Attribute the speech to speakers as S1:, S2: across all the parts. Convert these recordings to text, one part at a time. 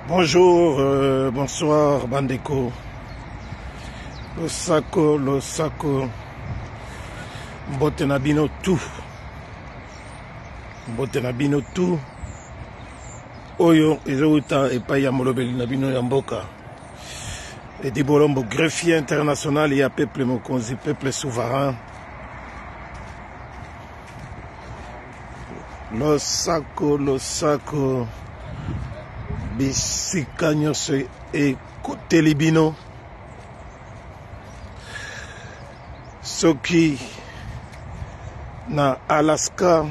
S1: Bonjour, bonsoir Bandeko. Losako, mbote na bino tout. Mbote na bino tout. Oyo ezouta epai ya molobeli na bino ya mboka. Edi Bolombo, greffier international et à peuple mokonzi, peuple souverain. Losako. Bisika nyonso ekoteli bino soki na Alaska,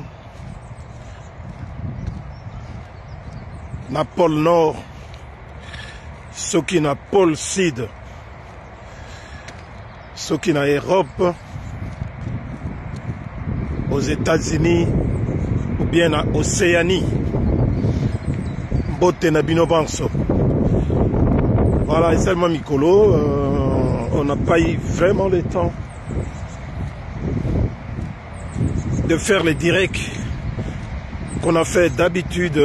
S1: na pôle Nord, soki na pôle Sud, soki na Europe, aux États-Unis ou bien na Océanie. Bote na bino banso. Voilà, et seulement Mikolo, on n'a pas eu vraiment le temps de faire les directs qu'on a fait d'habitude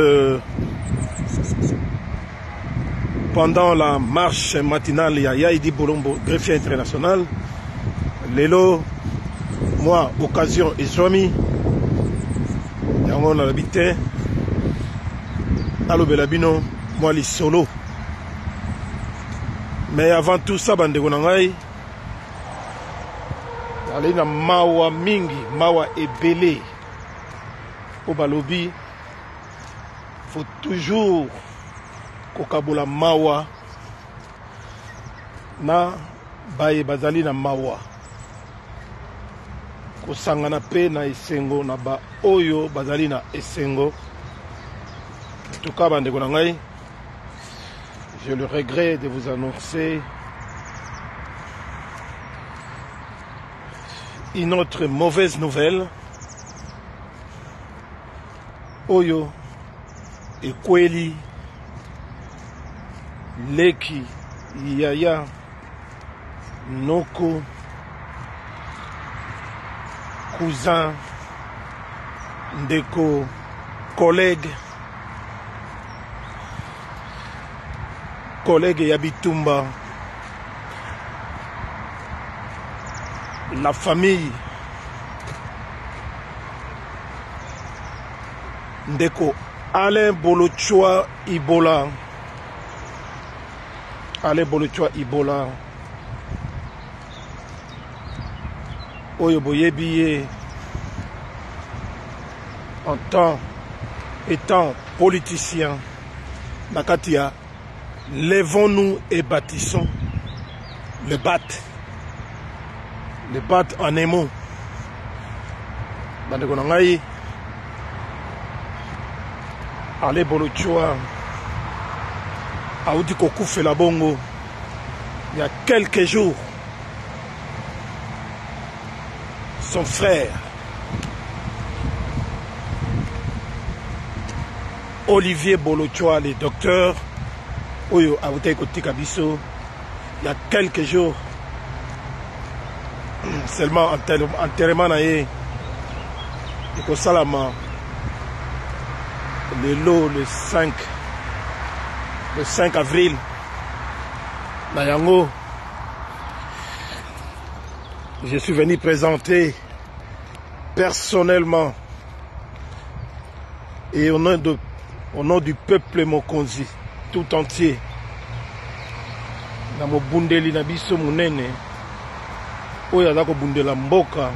S1: pendant la marche matinale à Edi Bolombo, greffier international. Lelo, moi, occasion et somi, on a l'habité. Allo Belabino, moi les solo. Mais avant tout ça, bande gonangai, allez na mawa mingi, mawa ebele. Au balobi, faut toujours kokabula mawa na baye bazali na mawa. Kosangana pe na esengo na ba oyo bazali na esengo. En tout cas, je le regrette de vous annoncer une autre mauvaise nouvelle. Oyo, Ekweli, Leki, Yaya, Noko, cousin, Ndeko, collègue Yabitumba, la famille Ndeko Alain Bolochwa Ibola, Oyo Boyebiye, en tant étant politicien, Nakatia, lèvons-nous et bâtissons le BAT en un mot. Ale Bolochwa Aoudi Kokoufé la Bongo il y a quelques jours. Son frère Olivier Bolochwa, le docteur Oyo Aoudi Kotika Biso, il y a quelques jours seulement enterrement naé et ko salama le 5 avril na yango je suis venu présenter personnellement et au nom du peuple mokonzi tout entier na mobundeli na biso munene oyo aza kobundela mboka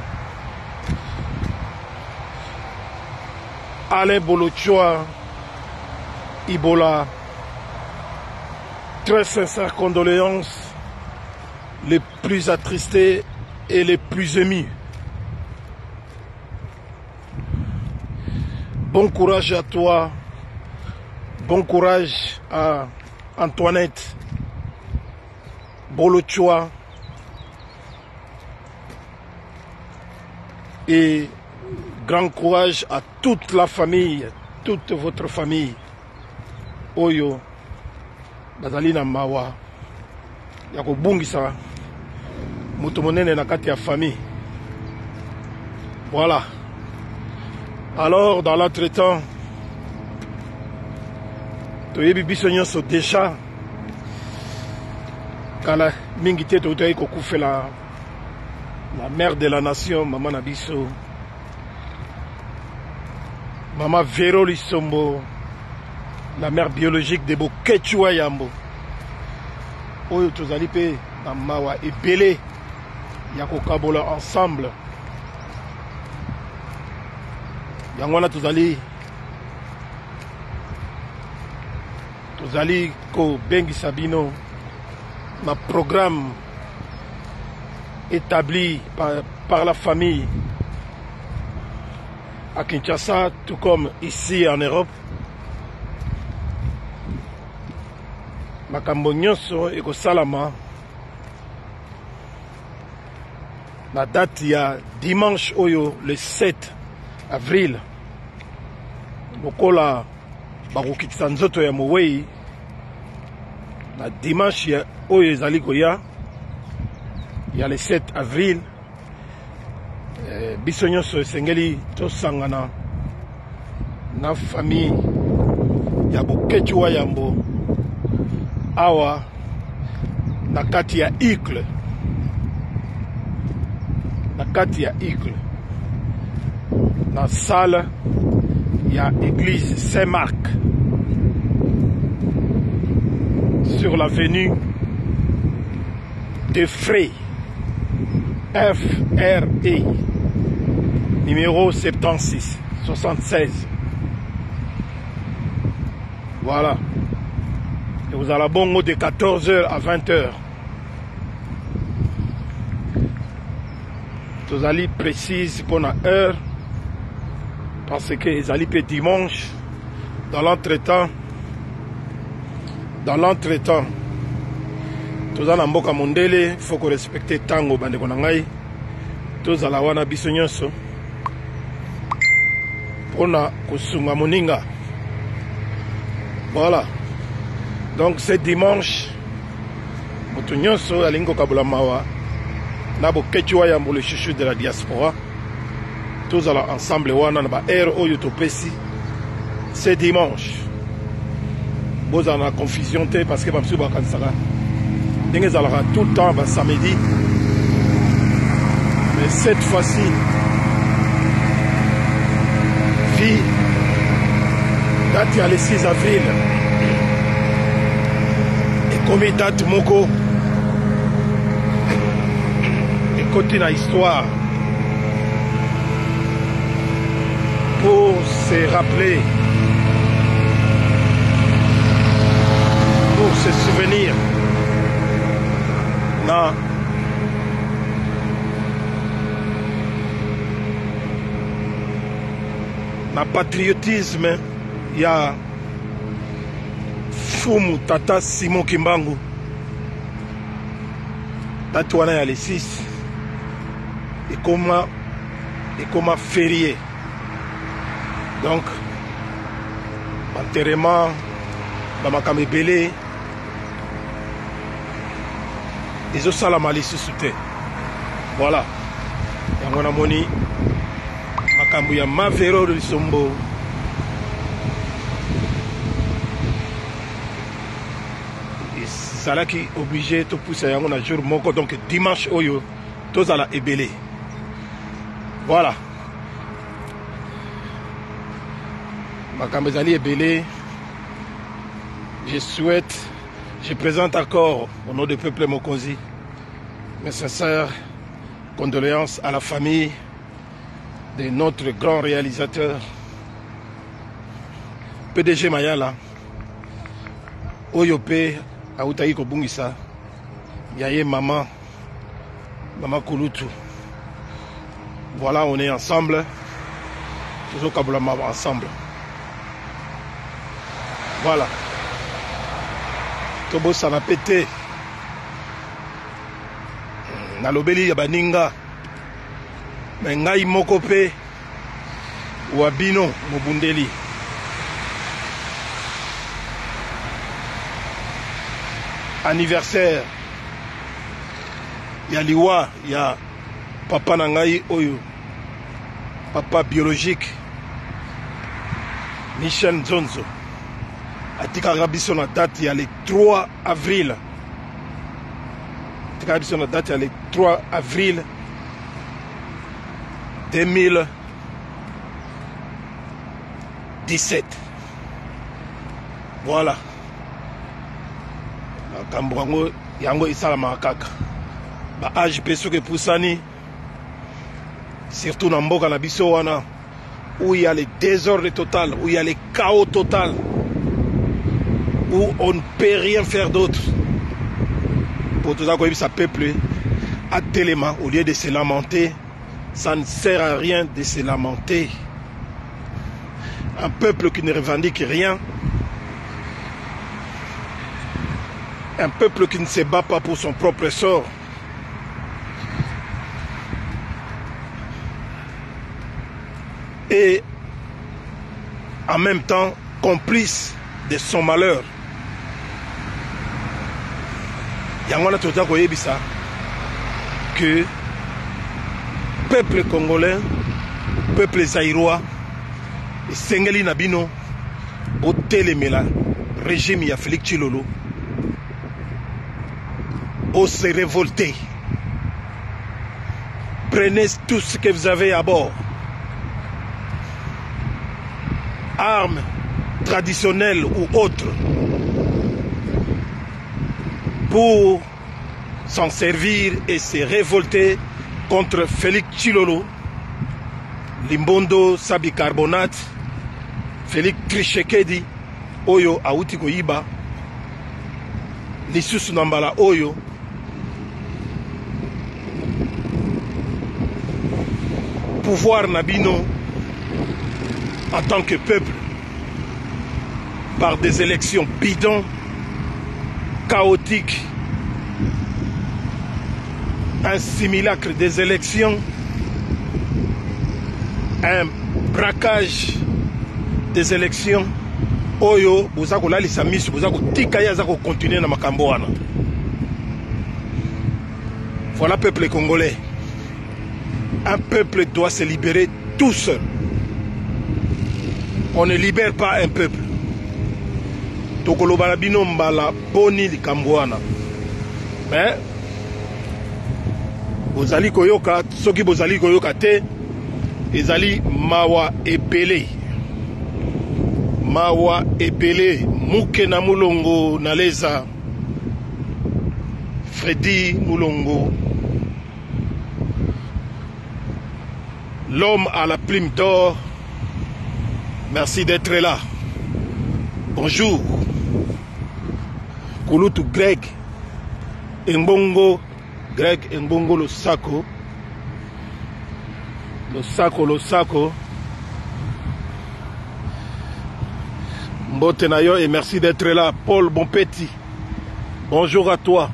S1: Alain Bolochwa Ibola, très sincères condoléances, les plus attristés et les plus émus. Bon courage à toi, bon courage à Antoinette Bolochwa et grand courage à toute la famille, toute votre famille. Oyo bazali na mawa ya kobungisa mutu monene na kati ya famille. Voilà. Alors dans l'entretemps toyebi biso nyonso déjà kala mingi te toutaki kokufela la mère de la nation mama na biso mama Vero Lisombo, la mère biologique de Bokechua Yambo oyo tozali pe na mawa ebele ya kokabola ensemble yango wana tozali kobengisa bino na programme établi par la famille à Kinshasa, tout comme ici en Europe. Makambo nyonso ekosalama na date ya dimanche oyo le 7 avril lokola bakokitisa nzoto ya mowei na dimanche oyo ezali koya ya le 7 avril biso nyonso esengeli tosangana na famille ya Bokechua Yambo awa na kati ya Icle, na salle ya église Saint-Marc sur l'avenue de Frey, FRE, numéro 76. Voilà. Et vous allez bon mot de 14h à 20h. Vous allez précise pour la heure. Parce que les allez dimanche. Dans l'entretemps. Tous allez en boka mondele. Il faut que respecte tango bande konangai. Tous allez wana biso nyonso. Pona kusunga moninga. Voilà. Donc c'est dimanche. Moto nyonso alingo kabula mawa. Na Bokechua Yambo le chouchou de la diaspora. Tous allons ensemble wana na ba air oyo topesi. C'est dimanche. Vous en avez confusion parce que Bamsou Bakansara. Dingue zalera tout le temps samedi. Mais cette fois-ci, vie date il y a le 6 avril. Et comme date moko et côté la histoire pour se rappeler, pour se souvenir na patriotisme ya fumu tata Simon Kimbangu date wana ya le 6 et comment férié. Donc enterrement bamakambo ebele ezosalama lisusu te. Voilà yango namoni makambo ya Vero Lisombo ezalaki obligé topusa yango na jour moko, donc dimanche oyo tozala ebele. Voilà makambo ezali ebele. Je présente encore au nom du peuple Mokonzi mes sincères condoléances à la famille de notre grand réalisateur PDG Mayala oyo pe autaki kobungisa yaye maman Kulutu. Voilà, on est ensemble, toujours kabulama ensemble. Voilà. Tobo ça va péter. Na lobeli ya baninga. Mais ngai moko pe wabino mobundeli. Anniversaire ya liwa ya papa na ngai oyo, papa biologique Michel Nzonzo atikaka biso na date ya le 3 avril. Atikaka biso na date ya le 3 avril 2017. Voilà. Makambo yango esalamaka kaka. Ba age pe soki epusani, surtout na mboka na biso wana, où il y a le désordre total, où il y a le chaos total, où on ne peut rien faire d'autre. Pour tout ça, ce peuple à Téléma, au lieu de se lamenter, ça ne sert à rien de se lamenter. Un peuple qui ne revendique rien, un peuple qui ne se bat pas pour son propre sort, et en même temps complice de son malheur. Yangwana tota koyebisa que peuple congolais, peuple zaïrois, esengeli na bino botelemela régime ya Félix Tshilolo, bo se révolter. Prenez tout ce que vous avez à bord. Armes traditionnelles ou autres, pour s'en servir et se révolter contre Félix Tshilolo, Limbondo Sabi Carbonate, Félix Tshisekedi, Oyo Auti Koyiba, Lisusu Nambala Oyo, pouvoir Nabino en tant que peuple, par des élections bidons, chaotiques, un simulacre des élections, un braquage des élections. Oyo, bozako la lisamisu, bozako tikaya zako continuer na makambo wana. Voilà le peuple congolais. Un peuple doit se libérer tout seul. On ne libère pas un peuple. Tokoloba bino mbala poni likambo wana. Mais bozali koyoka, soki bozali koyoka te, ezali mawa epele. Mawa epele, Muke na Mulongo na leza, Freddy Mulongo, l'homme à la plume d'or. Merci d'être là. Bonjour. Kulutu Greg Mbongo, Greg Mbongo Losako. Losako. Mbote Nayo et merci d'être là. Paul Bonpetit, bonjour à toi.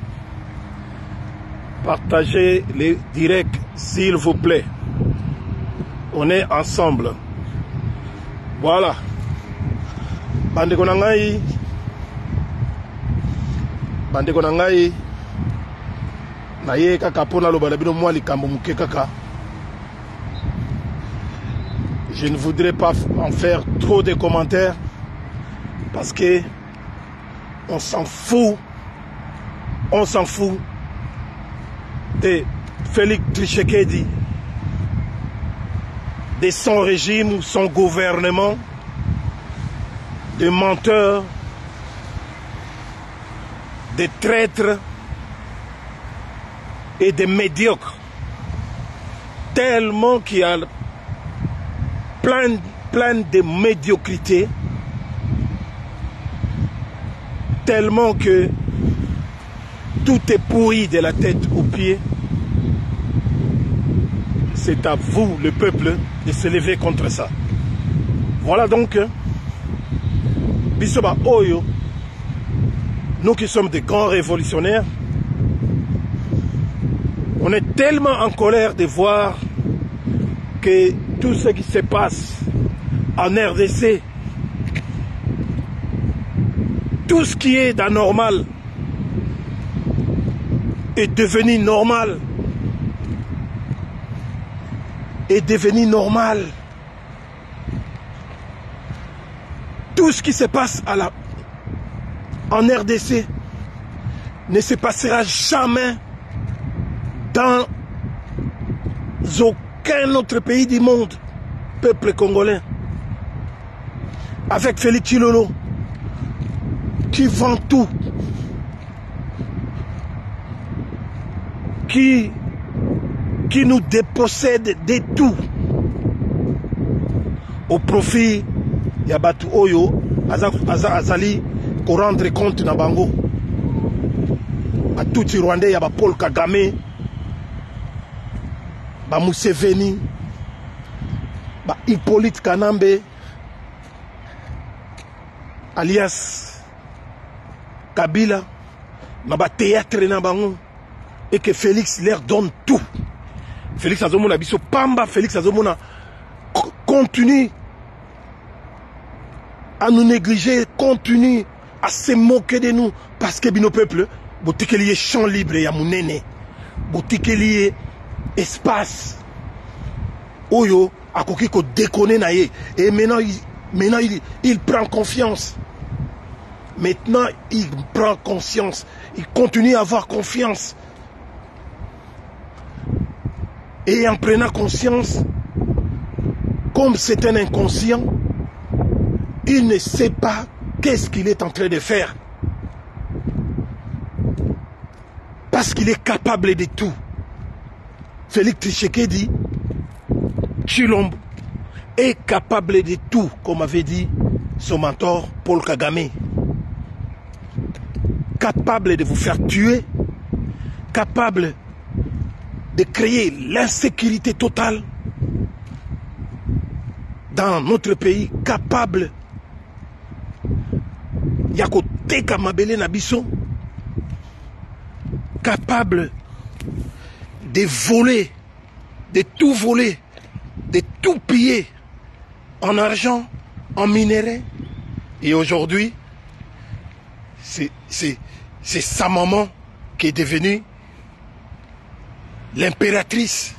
S1: Partagez les directs s'il vous plaît. On est ensemble. Voilà. Bandeko nangai. Naye kaka pona lobala bino mwa likambo muke kaka. Je ne voudrais pas en faire trop de commentaires parce que on s'en fout. On s'en fout de Félix Tshisekedi, de son régime, son gouvernement, de menteurs, de traîtres et de médiocres. Tellement qu'il y a plein de médiocrité, tellement que tout est pourri de la tête aux pieds. C'est à vous, le peuple, de se lever contre ça. Voilà donc, Bisoba Oyo, nous qui sommes des grands révolutionnaires, on est tellement en colère de voir que tout ce qui se passe en RDC, tout ce qui est d'anormal est devenu normal. Est devenu normal. Tout ce qui se passe en RDC ne se passera jamais dans aucun autre pays du monde, peuple congolais. Avec Félix Tshilolo, qui vend tout, qui nous dépossède de tout, au profit Yabatu Oyo, Azali, pour rendre compte na bango. À tout les Rwandais, il y a Paul Kagame, Museveni, Hippolyte Kanambe, alias Kabila, théâtre na bango, et que Félix leur donne tout. Félix Azomona biso pamba, Félix Azomona continue à nous négliger, continue à se moquer de nous, parce que nos peuples, boutique lié champ libre, ya munene, boutique lié espace, oyo, à koki ko déconner naïe, et maintenant il prend confiance. Maintenant il prend conscience, il continue à avoir confiance. Et en prenant conscience, comme c'est un inconscient, il ne sait pas qu'est-ce qu'il est en train de faire. Parce qu'il est capable de tout. Félix Tshisekedi, Tshilombo, est capable de tout, comme avait dit son mentor Paul Kagame. Capable de vous faire tuer, capable de créer l'insécurité totale dans notre pays, capable Yakoteka Mabele Nabiso, capable de voler, de tout piller en argent, en minerais. Et aujourd'hui, c'est sa maman qui est devenue l'impératrice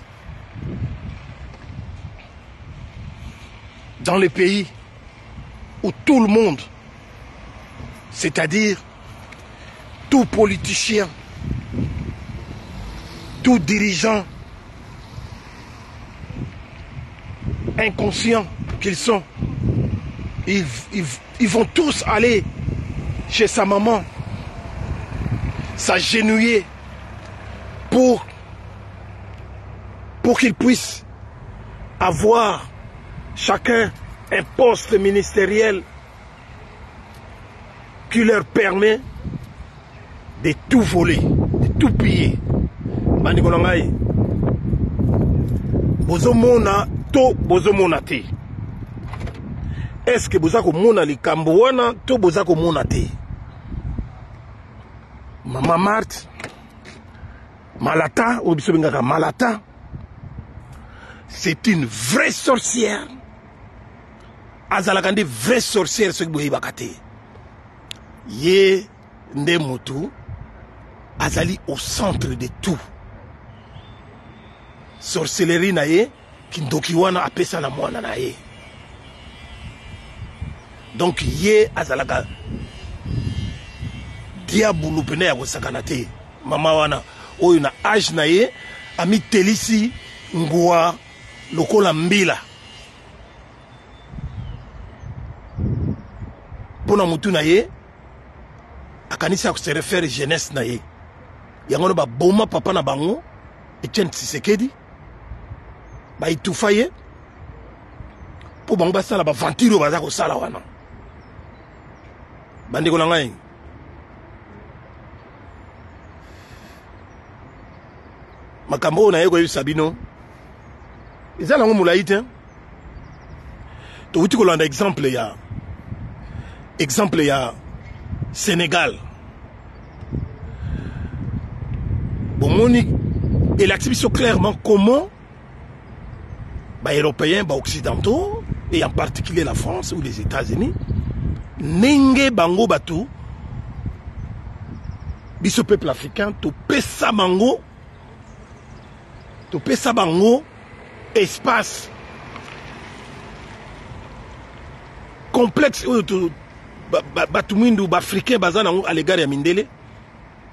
S1: dans les pays où tout le monde, c'est-à-dire tout politicien, tout dirigeant, inconscients qu'ils sont, ils vont tous aller chez sa maman, s'agenouiller pour qu'ils puissent avoir chacun un poste ministériel qui leur permet de tout voler, de tout piller. Manikolongai, bozomona to bozomona te. Est-ce que bozako mona likambo wana to bozako mona te? Mama Marthe, Malata, ou bisobengaka Malata, c'est une vraie sorcière. Azalakande vraie sorcière ce que vous bakate. Ye Ndemotu azali au centre de tout. Sorcellerie na ye kindokiwana apesa na mwana na ye. Donc ye azalaka diabulu pene ya kosakana te. Mama wana oyo na âge na ye ami telisi ngwa lokola mbila. Pona mutu na ye akanisa ko se réfère jeunesse na ye. Yangono ba boma papa na bango Etienne Tshisekedi ba itufa ye po bango basala ba ventilo baza ko sala wana. Bandeko na ngai makambo na ye ko yebisa bino eza nango molai te. Touti kolanda exemple ya Sénégal. Bomoni et l'activité clairement comment les Européens, les Occidentaux et en particulier la France ou les États-Unis nenge bango batu biso peuple africain to pesa bango espace complexe Batumwindu africain bazana à l'égard ya Mindele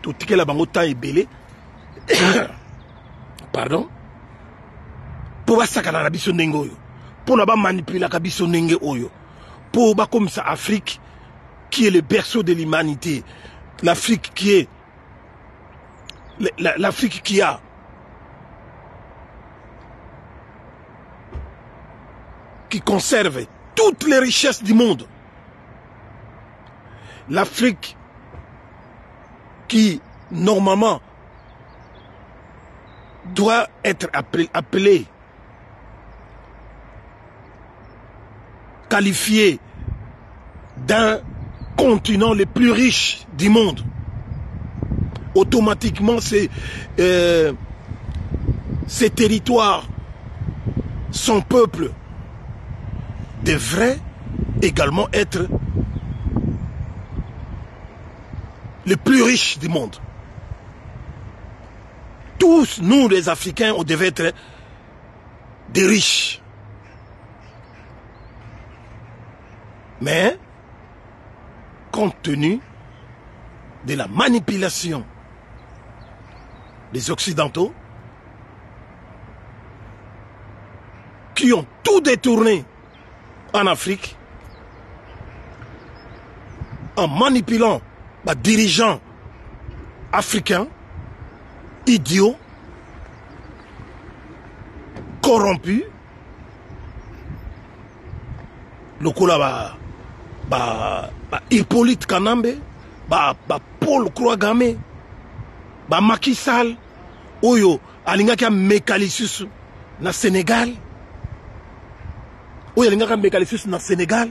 S1: to tikela bango temps ebele pardon pour basakana na biso ndenge oyo pour na ba manipuler ka biso ndenge oyo pour ba comme ça Afrique qui est le berceau de l'humanité, l'Afrique qui est l'Afrique qui a qui conserve toutes les richesses du monde. L'Afrique qui, normalement, doit être appelée, qualifiée d'un continent le plus riche du monde. Automatiquement, ces territoires, son peuple, devrait également être le plus riche du monde. Tous, nous les Africains, on devait être des riches. Mais, compte tenu de la manipulation des Occidentaux, qui ont tout détourné en Afrique, en manipulant les dirigeants africains, idiots, corrompus, le Kola Hippolyte Kanambe, Paul Kouagame, Macky Sall, Oyo, Alingaka Mekalisus na Sénégal, Oyo Alingaka Mekalisus na Sénégal,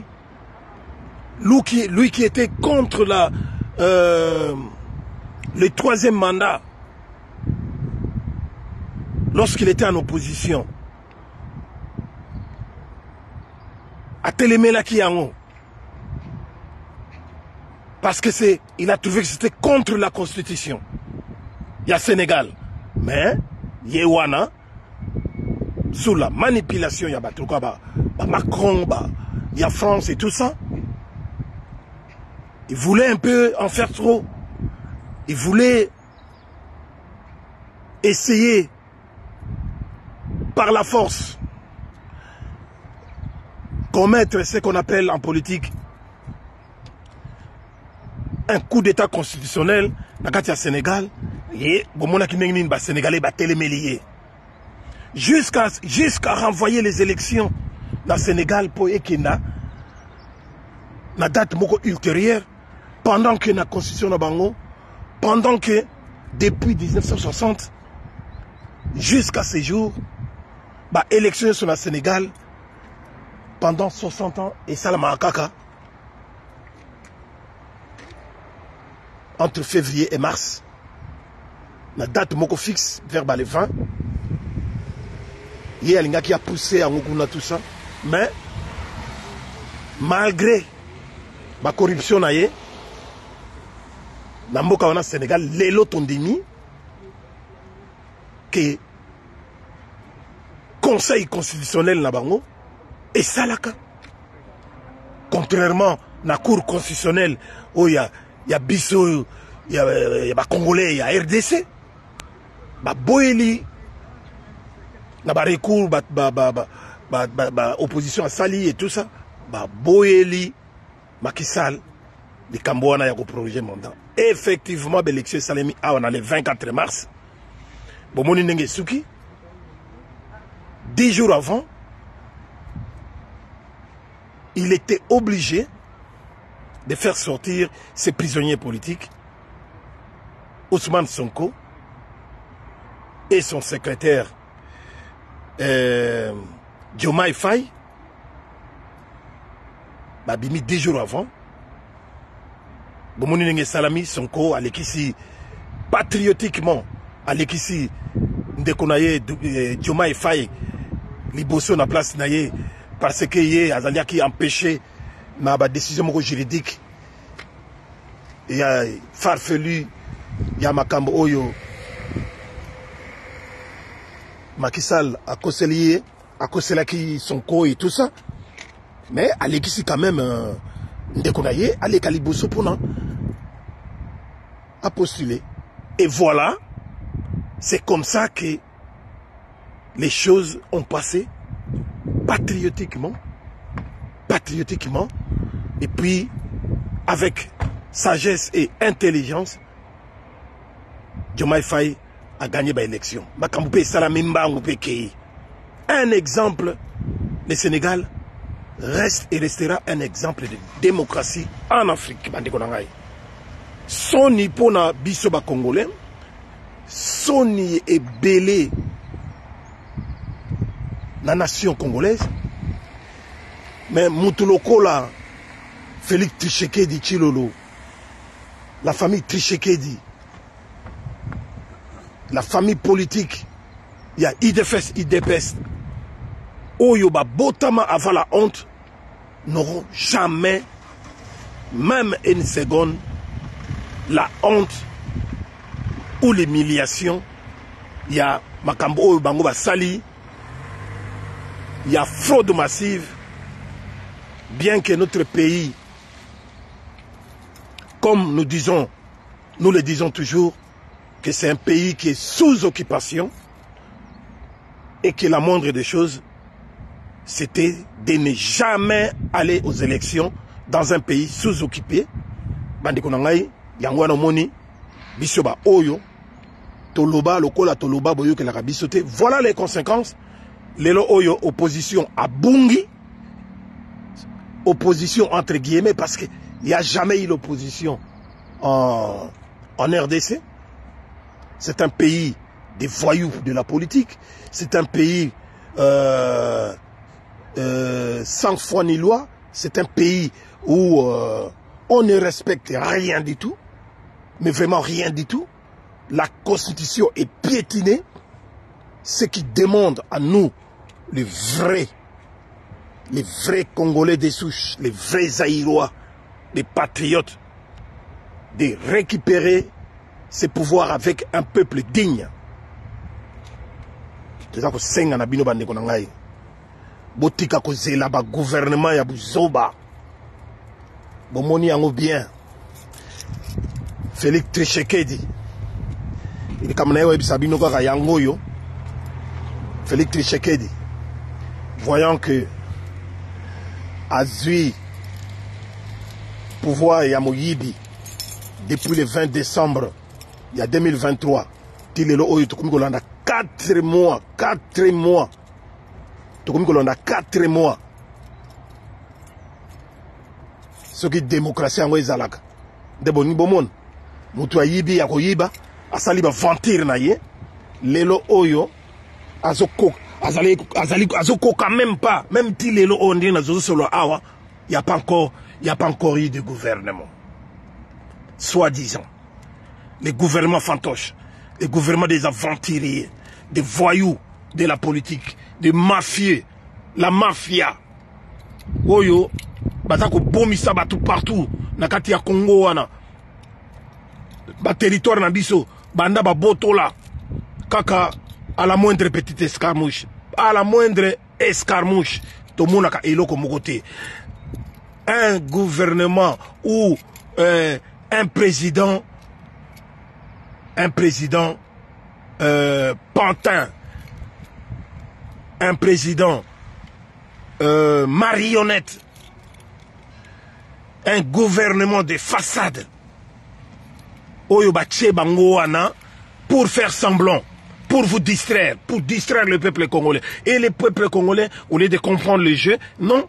S1: lui qui était contre le troisième mandat, lorsqu'il était en opposition, à Télémela Kiango, parce que il a trouvé que c'était contre la Constitution. Il y a Sénégal. Mais, Yewana, sous la manipulation, il y a Macron, il y a France et tout ça. Il voulait un peu en faire trop. Il voulait essayer, par la force, commettre ce qu'on appelle en politique un coup d'état constitutionnel dans le Sénégal et les Sénégalais jusqu'à renvoyer les élections dans le Sénégal pour Ekena la date ultérieure pendant que la constitution de Bango, pendant que depuis 1960 jusqu'à ce jour élections sur le Sénégal pendant 60 ans et Salama Akaka entre février et mars, la date moko fixe vers les 20. Il y a un qui a poussé à Ngokuna tout ça, mais malgré la corruption dans le Sénégal, les lots ont dit que Conseil constitutionnel na bango et salaka. Contrairement à la Cour constitutionnelle où il y a Bissau, il y a Congolais, il y a RDC, Boeli, il y a recours, opposition à Sali et tout ça, Boeli, Macky Sall, les Cambouana, il y a prolongé le mandat. Effectivement, l'élection Salemi, on a le 24 mars, Bomoni Nengesuki, 10 jours avant, il était obligé de faire sortir ses prisonniers politiques, Ousmane Sonko et son secrétaire Diomaye Faye, Babimi 10 jours avant. Bomoni Nenge Salami Sonko, Alekisi, patriotiquement, Alekisi, Ndekonaye Diomaye Faye, Liboso na place naye, parce que y a Azalia qui empêchait ma décision juridique. Il y a farfelu, il y a Makambo Oyo, Macky Sall a conseillé, a conseillé qui Sonko et tout ça. Mais Alekisi quand même Ndekonaye, allez Kaliboso pour a postulé. Et voilà, c'est comme ça que les choses ont passé patriotiquement, et puis avec sagesse et intelligence, Diomaye Faye a gagné l'élection. Un exemple, le Sénégal reste et restera un exemple de démocratie en Afrique. Soni pona bisoba congolais, Soni est belé la nation congolaise, mais Moutulokola, Félix Tshisekedi Tshilolo, la famille Tshisekedi, la famille politique, il y a IDFS, IDPS, Oyoba Botama avant la honte, n'auront jamais, même une seconde, la honte ou l'humiliation. Il y a Makambo Oyo Bango Basali, il y a fraude massive, bien que notre pays, comme nous le disons toujours, que c'est un pays qui est sous occupation et que la moindre des choses, c'était de ne jamais aller aux élections dans un pays sous-occupé. Bandikonangai, Yangwana Moni, Bisoba Oyo, Toloba, Lokola Toloba, Boyo que la rabisoté. Voilà les conséquences. Lelo Oyo, opposition à Bungi, opposition entre guillemets, parce qu'il n'y a jamais eu l'opposition en RDC. C'est un pays des voyous de la politique. C'est un pays sans foi ni loi. C'est un pays où on ne respecte rien du tout. Mais vraiment rien du tout. La constitution est piétinée. Ce qui demande à nous, les vrais Congolais des souches, les vrais Zaïrois, les patriotes, de récupérer ces pouvoirs avec un peuple digne. C'est ça que senga na bino bande konangai. Botika ko zela ba gouvernement ya buzoba. Bomoni yango bien. Félix Tshisekedi. Il comme na yo bisabino ko yango yo. Félix Tshisekedi. Voyant que Azui pouvoir ya Moyibi depuis le 20 décembre il y a 2023, Tilelo Oyo Tokumigolanda 4 mois. Tokumigolanda 4 mois. Ce qui est démocratie en Wezalaka. De boni bomon. Mutua yibi ya koyiba. Asali ba ventir na ye. Lelo Oyo. Azoko quand même pas. Même si Lelo Oyo na zozo solo awa. Il n'y a pas encore eu de gouvernement. Soi-disant. Les gouvernements fantoches, les gouvernements des aventuriers, des voyous de la politique, des mafieux, la mafia. Oyo, batako bomisa batu partout, nakati ya Congo wana. Ba territoire na biso, banda ba botola, kaka à la moindre petite escarmouche, à la moindre escarmouche, to monaka eloko mokote. Un gouvernement ou un président pantin, un président marionnette, un gouvernement de façade, pour faire semblant, pour vous distraire, pour distraire le peuple congolais. Et le peuple congolais, au lieu de comprendre le jeu, non.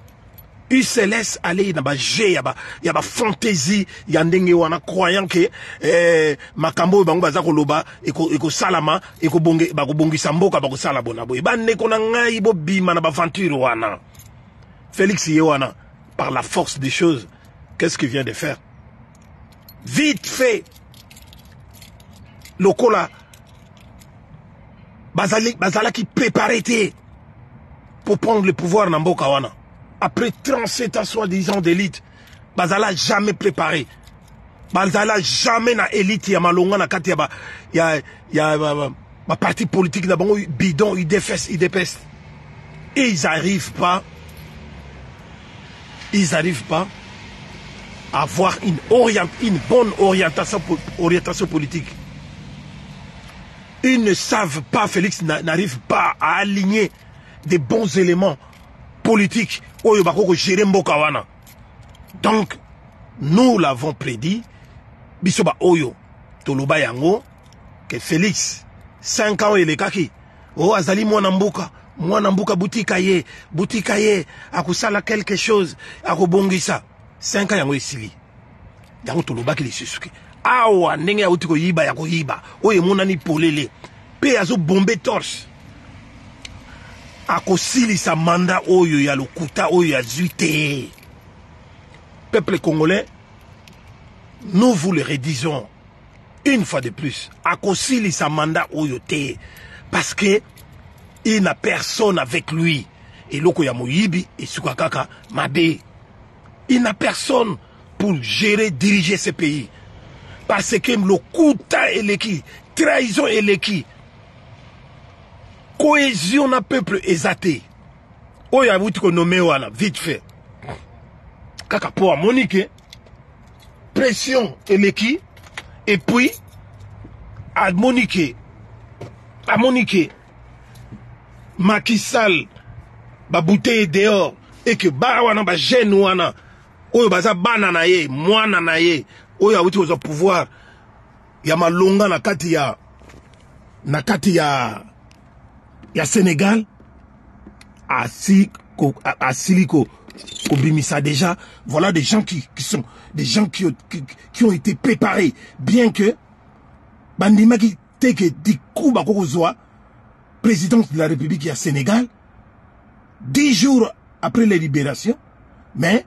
S1: Il se laisse aller dans ba jeu, il y a ba fantaisie, il y a ndenge wana croyant que makambo bango bazako loba eko salama eko bonge bako bongi samboka bako sala bona boy ba ne kona ngai bo bima na ba aventure wana. Félix Yewana, par la force des choses, qu'est-ce qu'il vient de faire? Vite fait, lokola bazala qui préparait pour prendre le pouvoir na mboka wana. Après 37 ans soi-disant d'élite, bazala jamais préparé. Bazala jamais na élite ya malonga na kati ya ma parti politique na bango bidon IDFS. Et ils arrivent pas avoir une bonne orientation politique. Ils ne savent pas, Félix n'arrive pas à aligner des bons éléments politiques. Donc, nous l'avons prédit, Bisoba Oyo, Toloba Yango, que Félix, 5 ans et les kaki, oh Azali Mwanambuka boutika ye, akusala quelque chose, akubongisa, 5 ans yango esili. Yango Toloba ki lisusuki. Awa ndenge ya utiko yiba ya koyiba, oye monani polele, pe azo bombe torche. Akosili sa manda oyo ya lokuta oyo ya zuite. Peuple congolais, nous vous le redisons une fois de plus. Akosili sa manda oyote. Parce que il n'a personne avec lui. Et loko ya moyibi et sukakaka mabe. Il n'a personne pour gérer, diriger ce pays. Parce que lokuta eleki, trahison eleki, cohésion na peuple exaté. Oya wuti ko nommé wana vite fait. Kaka pour Monique, pression eleki, et puis à Monique, Macky Sall, ba bouteille dehors, et que ba wana ba jeune wana, oyo baza bana na ye, mwana na ye, oyo awuti ozo pouvoir, ya malonga na kati ya Sénégal, asiliko Kobimisa déjà, voilà des gens qui sont des gens qui ont été préparés, bien que Bandima qui teke di Kuba Kokozwa, président de la République du Sénégal, 10 jours après la libération, mais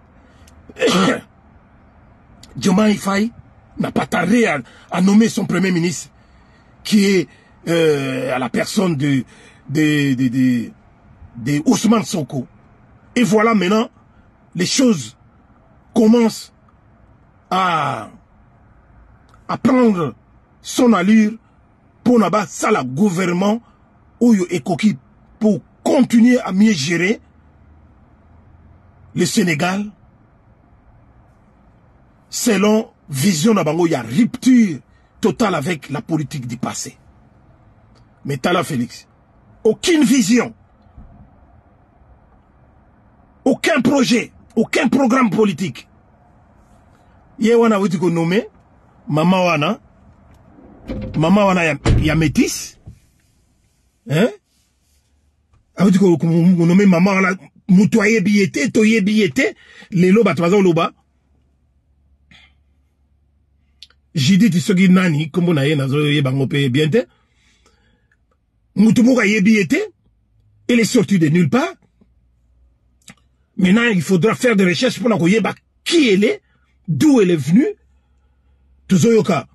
S1: Diomaye Faye n'a pas tardé à nommer son premier ministre, qui est à la personne de Ousmane Sonko. Et voilà maintenant, les choses commencent à prendre son allure pour n'abat ça le gouvernement Oyo Ekoki pour continuer à mieux gérer le Sénégal selon vision d'Abango. Il y a rupture totale avec la politique du passé. Mais Tala Félix, aucune vision, aucun projet, aucun programme politique. Yewana wuti ko nommé Mama wana ya métis. Hein? Wuti ko nommé Mama wana mutoye biyete, toye biyete, lelo batwaza loba. Jidit sogi nani kombo na ye nazo ye bango pe biente. Mutumuka ye biyete, elle est sortie de nulle part. Maintenant, il faudra faire des recherches pour la qui elle est, d'où elle est venue. Tuzoyoka,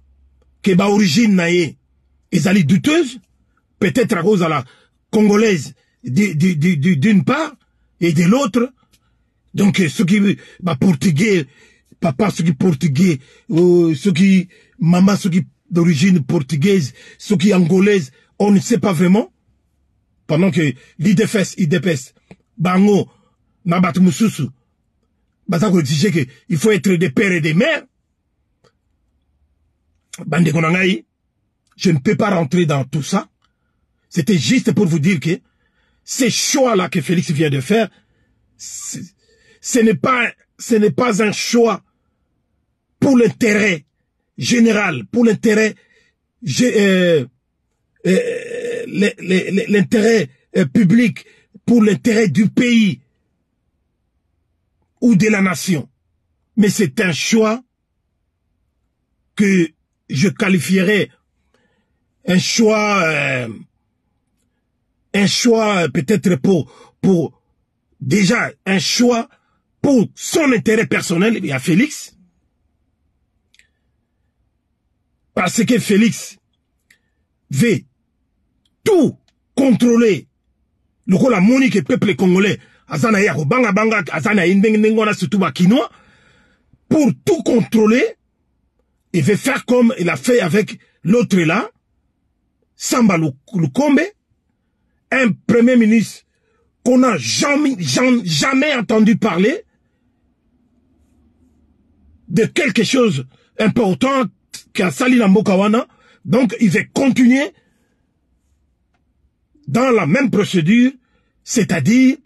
S1: que ba origine nae, ezali douteuse, peut-être à cause de la congolaise d'une part et de l'autre. Donc, ceux qui, portugais, papa, ceux qui portugais, ceux qui, maman, ceux qui d'origine portugaise, ceux qui angolaise, on ne sait pas vraiment. Pendant que l'IDPS, bango, Nabat Moussousou, Batako disait que il faut être des pères et des mères. Bande Konangaï, je ne peux pas rentrer dans tout ça. C'était juste pour vous dire que ces choix-là que Félix vient de faire, ce n'est pas un choix pour l'intérêt général, pour l'intérêt, l'intérêt public, pour l'intérêt du pays ou de la nation. Mais c'est un choix que je qualifierais un choix peut-être pour déjà un choix pour son intérêt personnel et à Félix. Parce que Félix veut tout contrôler. Le rôle la monnaie que le peuple congolais azana ya banga banga azana indengona surtout bakinois pour tout contrôler. Il veut faire comme il a fait avec l'autre là, Samba Lukombe, un premier ministre qu'on n'a jamais entendu parler de quelque chose important qui a sali na mboka wana. Donc, il va continuer dans la même procédure, c'est-à-dire,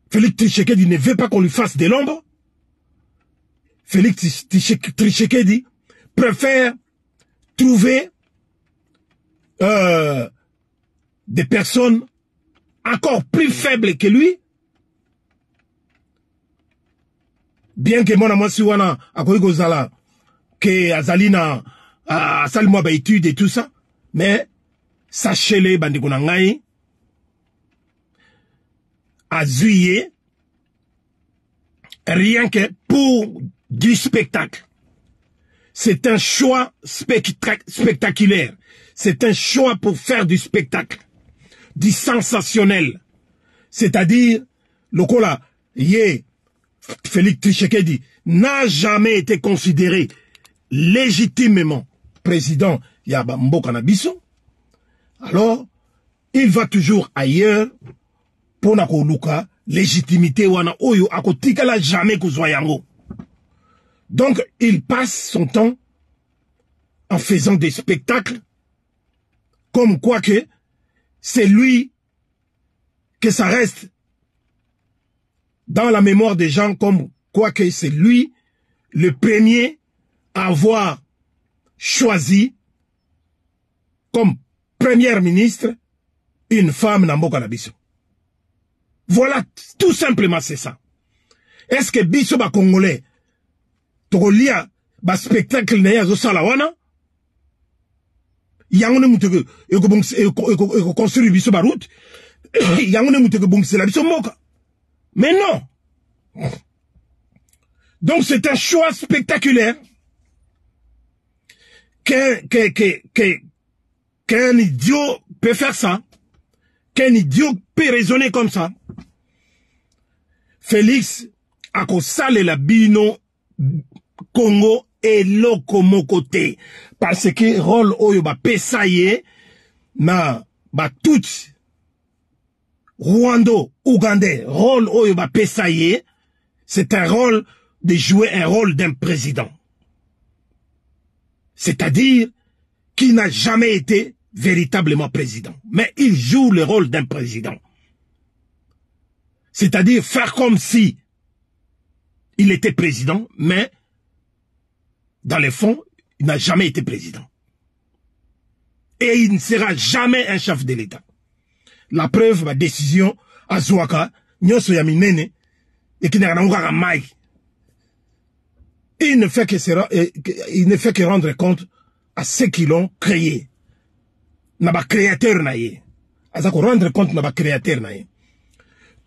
S1: Félix Tshisekedi ne veut pas qu'on lui fasse de l'ombre. Félix Tshisekedi préfère trouver des personnes encore plus faibles que lui. Bien que mon amant Siwana a Zala, que Azalina a Salmo ba étude et tout ça, mais sachez-le, Bandikonangai, à Zuye, rien que pour du spectacle. C'est un choix spectaculaire. C'est un choix pour faire du spectacle, du sensationnel. C'est-à-dire, le Kola, Félix Tshisekedi n'a jamais été considéré légitimement président Yaba Mboka na biso. Alors, il va toujours ailleurs pour na luka légitimité wana oyo akotikala jamais kozwa yango. Donc, il passe son temps en faisant des spectacles comme quoi que c'est lui que ça reste dans la mémoire des gens comme quoi que c'est lui le premier à avoir choisi comme première ministre une femme na mboka na biso. Voilà, tout simplement c'est ça. Est-ce que biso ba Congolais tokolia ba spectacle na yazo sala wana yangone muteke eko construire biso ba route yangone muteke bongsela biso mboka. Mais non. Donc c'est un choix spectaculaire qu'un idiot peut faire ça, qu'un idiot peut raisonner comme ça. Félix a salé la bino Congo et locomocoté parce que rôle oyo ba pesaye na ba tout Rwando, Ougandais, rôle oyo ba pesaye, c'est un rôle de jouer un rôle d'un président. C'est-à-dire qui n'a jamais été véritablement président. Mais il joue le rôle d'un président. C'est-à-dire faire comme si il était président, mais dans le fond, il n'a jamais été président. Et il ne sera jamais un chef de l'État. La preuve, ma décision, à Zouaka, Nyoso Yaminene, et qui n'a pas mai. Il ne fait que rendre compte à ceux qui l'ont créé. N'a pas créateur naïe. À ça qu'on rendre compte n'a pas créateur naïe.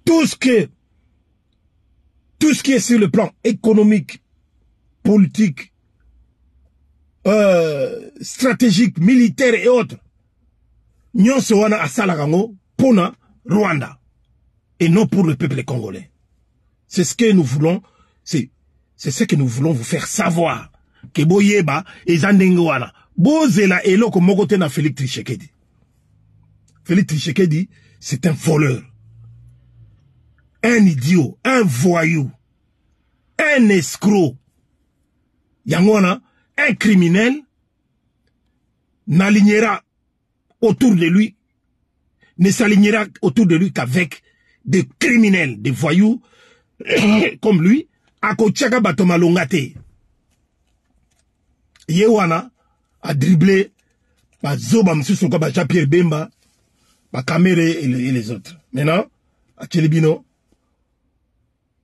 S1: Tout ce qui est sur le plan économique, politique, stratégique, militaire et autres, Nyoso wana asala kango pona Rwanda et non pour le peuple congolais. C'est ce que nous voulons, c'est ce que nous voulons vous faire savoir. Que boyeba et zandengoana. Bozela eloko mokote na Félix Tshisekedi. Félix Tshisekedi, c'est un voleur. Un idiot, un voyou, un escroc. Yangwana, un criminel n'alignera autour de lui, ne s'alignera autour de lui qu'avec des criminels, des voyous comme lui, Akochaka Batomalongate. Yewana a dribblé Zoba Msusoka Jean-Pierre Bemba, Kamere et les autres. Maintenant, à Tchelibino,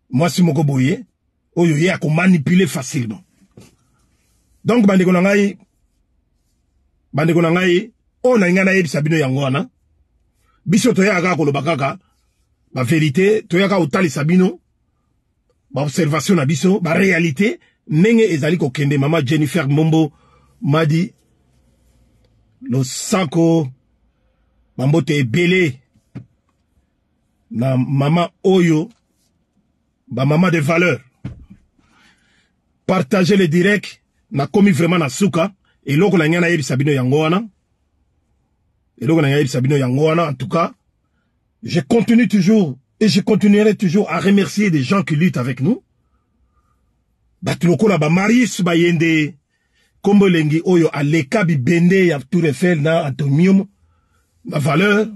S1: moi si moko boye, oyo ye a manipulé facilement. Donc bandekonangai, on a ingana yebisa bino yangoana. Biso toya aga kolobakaka, ba vérité, toya ka utali sabino. Ba observation na biso, ba réalité, nenge ezali kokende mama Jennifer Mombo m'a dit le sanko mambote ebele na mama oyo ba mama de valeur. Partagez le direct na komi vraiment na suka et loko na ngana yebi sabino yangoana. Et loko na ngana yebi sabino yangoana en tout cas, je continue toujours et je continuerai toujours à remercier des gens qui luttent avec nous. Batulokola ba Marius Bayende kombo lengi oyo aleka bibende ya Tour Eiffel na atomium ma valeur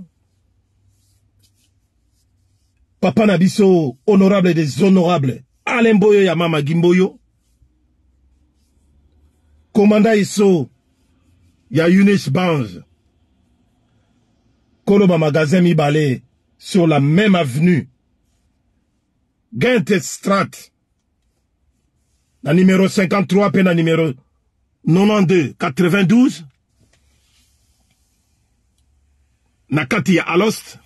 S1: papa na biso honorable des honorables Alain Boyo ya mama Gimboyo commandant iso ya Eunice Banz Koloba magasin Mibale sur la même avenue Gent Strat na numéro 53 pe na numéro 92 92 na kati ya Alost.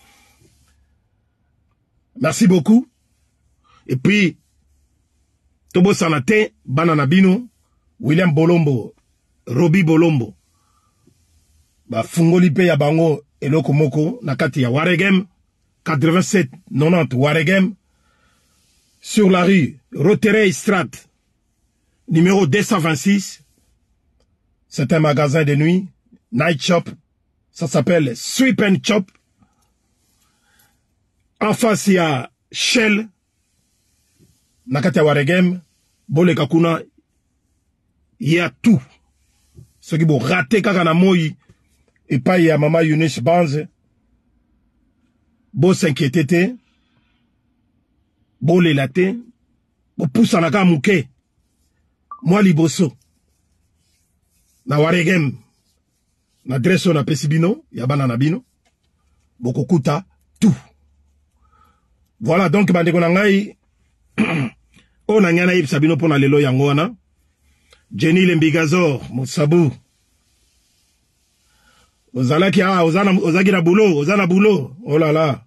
S1: Merci beaucoup. Et puis Tobo Sanate Banana Bino William Bolombo Roby Bolombo ba fungoli pe ya bango eloko moko na kati ya Waregem 87 90 Waregem sur la rue Roterey Strat numéro 226. C'est un magasin de nuit, night shop. Ça s'appelle Sweep and Chop. En face, il y a Shell. Nakati Waregem, Bole Kakuna. Il y a tout. Ce qui vont rater Kakana Moyi. Et pas il y a Maman Eunice Banz. Bo s'inquiéter. Bo les laté. Bo pousse en aka mouke. Moi liboso. Na Waregem. Na dresso na pesibino. Yabana na bino. Bokokuta. Tout. Voilà donc bandeko na ngai. On a nyana yip sabino pona lelo yango wana. Jenny Lembigazor. Mousabou. Ozalaki ozaki na boulot. Ozana boulot. Oh là là.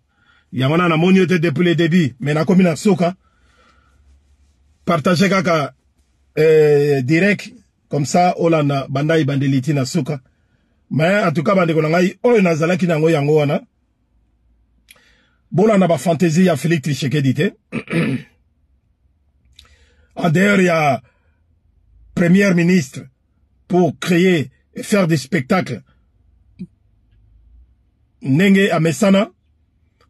S1: Yamana na moniote depuis le début. Mais na komi na soka. Partagez kaka. Direct comme ça olana bandai bandeliti na suka mais en tout cas bandeko ngai oyo nazalaki nango yango wana bola na ba fantaisie ya Félix Tshisekedi te en dehors ya premier ministre pour créer et faire des spectacles nenge amesana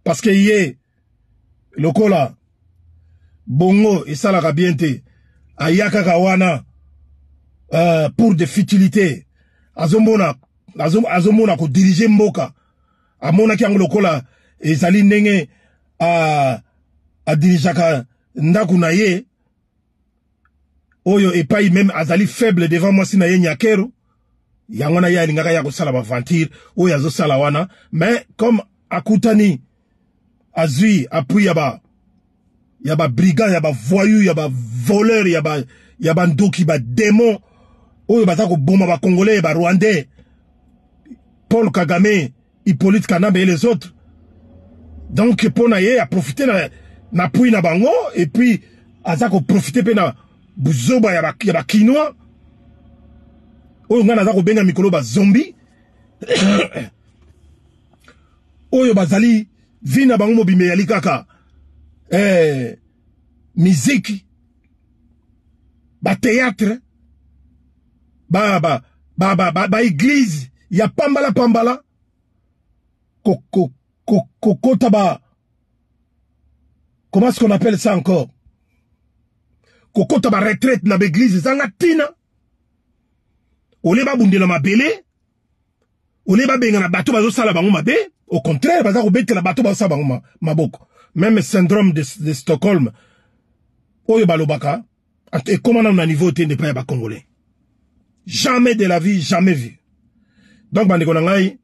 S1: parce que yé lokola bongo esalaka bien te ayaka kawana pour des futilités azomona ko diriger mboka amona ki lokola ezali ndenge a dirijaka ndaku na ye oyo epai même azali faible devant moi sina ye nyakero yango na ye alingaka ya kosala baventure oyo azosala wana mais comme akutani azui appui ya ba brigand ya ba voyou ya ba voleur ya ba ndoki ba démon oyo batako boma ba congolais ba rwandais Paul Kagame Hippolyte Kanambe et les autres donc pona ye a profiter na pui na bango et puis azako profiter pe na buzoba ya ba kinois oyo ngana azako benga mikolo ba zombie oyo bazali vina bango mobime yali kaka musique ba théâtre ba église ya pambala kokota ba comment est-ce qu'on appelle ça encore kokota ba retraite na l'église zanga tina oleba bundela mabele oleba benga na bato bazo sala bango mabe au contraire baza ko betela bato bazo sala bango maboko même syndrome de Stockholm oyo balobaka et comment on a niveau te ne pas ba congolais jamais de la vie jamais vu donc bandeko na ngai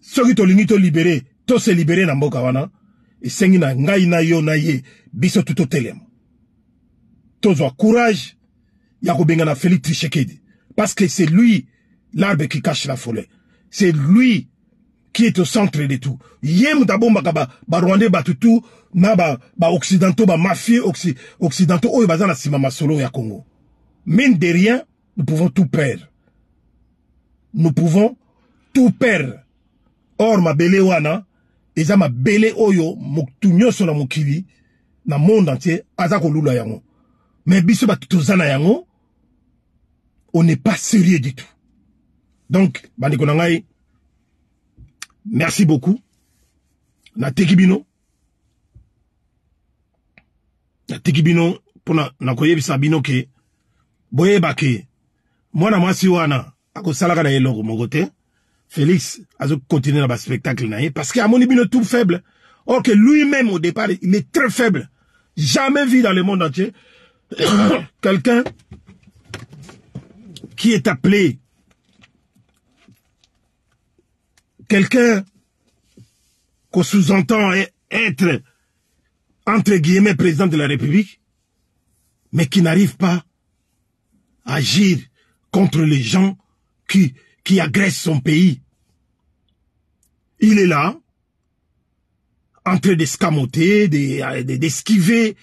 S1: soki tolingi to libérer to se libérer na mboka wana esengi na ngai na yo na ye biso tuto telema tozwa courage ya kobenga na Félix Tshisekedi parce que c'est lui l'arbre qui cache la forêt c'est lui qui est au centre de tout yem dabomba ba rwandais batutu na ba occidentaux ba mafieux occidentaux oyo bazana sima masolo ya Congo mine de rien nous pouvons tout perdre nous pouvons tout perdre or ma bele wana eza ma bele oyo moktu nyonso na mokili na monde entier aza kolula yango mais biso batuzana yango on n'est pas sérieux du tout donc bandeko na ngai merci beaucoup na tekibino pona nakoyebisa bino ke boyeba ke mwana mwasi wana akosalaka na ye eloko moko te. Félix azo continuer na ba spectacle na ye parce que amoni bino tout faible. Or que lui-même au départ il est très faible. Jamais vu dans le monde entier quelqu'un qui est appelé, quelqu'un qu'on sous-entend être entre guillemets président de la République, mais qui n'arrive pas à agir contre les gens qui agressent son pays. Il est là, en train d'escamoter, d'esquiver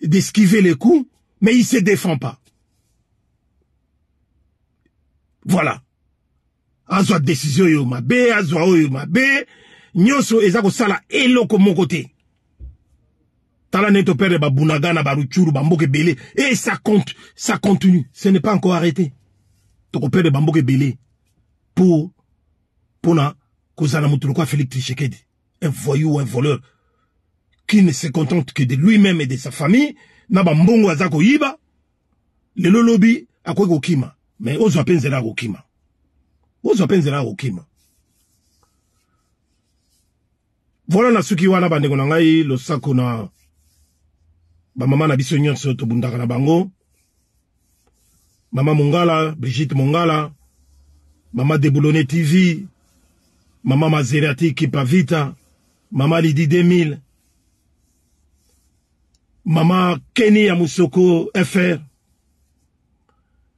S1: les coups, mais il ne se défend pas. Voilà. Azwa décision yo mabe, azwa oyo mabe, nyoso ezako sala eloko moko te. Tala neto père ba bunagana ba ruchuru ba mboke belé et ça continue, ce n'est pas encore arrêté. Toko père ba mboke belé pour na kozana mutu kwa Félix Tshisekedi, un voyou, un voleur qui ne se contente que de lui-même et de sa famille, na ba mbongo azako yiba, le lolobi akwe kokima. Mais ozo apenzela kokima. Ozo apenzela kokima. Voilà na suki wana bandeko na ngai losako na ba mama na biso nyonso to bundaka na bango. Mama Mongala, Brigitte Mongala, Mama Deboulonné TV, Mama Maserati Kipavita, Mama Lydie 2000, Mama Kenny Amusoko FR,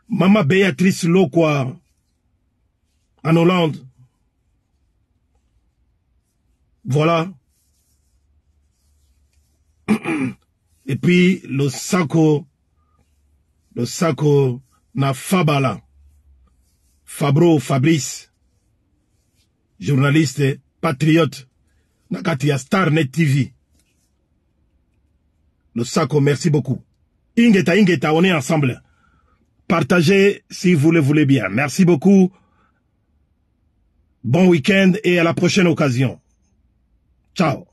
S1: Mama Béatrice Lokwa en Hollande. Voilà. Et puis le sako na Fabala, Fabrice, journaliste patriote, nakati ya Starnet TV. Le sako, merci beaucoup. Ingeta, on est ensemble. Partagez si vous le voulez bien. Merci beaucoup. Bon week-end et à la prochaine occasion. Ciao.